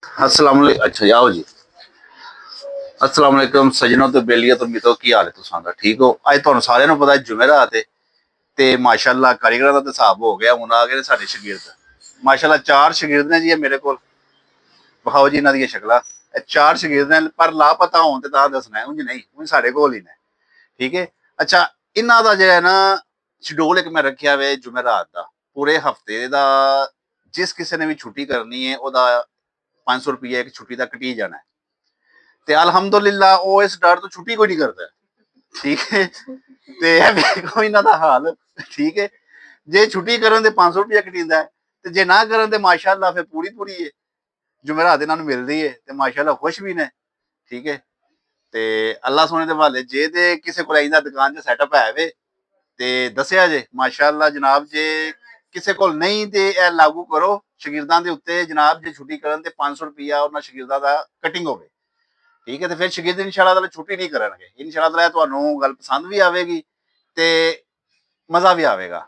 अस्सलाम वालेकुम। अच्छा जी, आओ जी। अस्सलाम वालेकुम सज्जनों ते बेलियो ते मित्रो, की हाल है तुसां दा? ठीक हो? अज तुहानू सारिआं नू पता जुमेरात है ते माशाअल्लाह कारीगरां दा ते हिसाब हो गया। हुण आ गए ने साडे शागिर्द। माशाअल्लाह 4 शागिर्द ने जी ये मेरे कोल। विखाओ जी इन्हां दियां शक्लां। 4 शागिर्द ने पर लापता होण ते तां दसना है, उंज नहीं, उंज साडे कोल ही ने। ठीक है। अच्छा, इन्हां दा जेह्ड़ा है ना शेड्यूल एक मैं रखेआ वे जुमेरात दा। पूरे हफ्ते दा जिस किसी ने भी छुट्टी करनी है ओह्दा 500 रुपया एक छुट्टी दा कटी जाना है। ते अल्हम्दुलिल्लाह ओ इस डर तो छुट्टी कोई नहीं करदा। ठीक है। ते देखो इन्हां दा हाल। ठीक है। जे छुट्टी करन ते 500 रुपया कटींदा है ते जे ना करन ते माशाअल्लाह फिर पूरी पूरी है। जुमेरात इन्हां नू मिलदी है ते माशाअल्लाह खुश भी ने। ठीक है। ते अल्लाह सोने दे हवाले जे ते किसे कोल इंदा दुकान च सैटअप है वे ते दस्सेआ जे माशाअल्लाह जनाब। जे किसे कोल नहीं ते ए लागू करो शागिर्दां दे उत्ते जनाब। जे छुट्टी करन ते 500 रुपया उन्हां शागिर्दां दा कटिंग होवे। ठीक है। तो फिर शागिर्द इंशाअल्लाह ताला छुट्टी नहीं करनगे। इंशाअल्लाह ताला तुहानू गल पसंद भी आवेगी ते मजा भी आवेगा।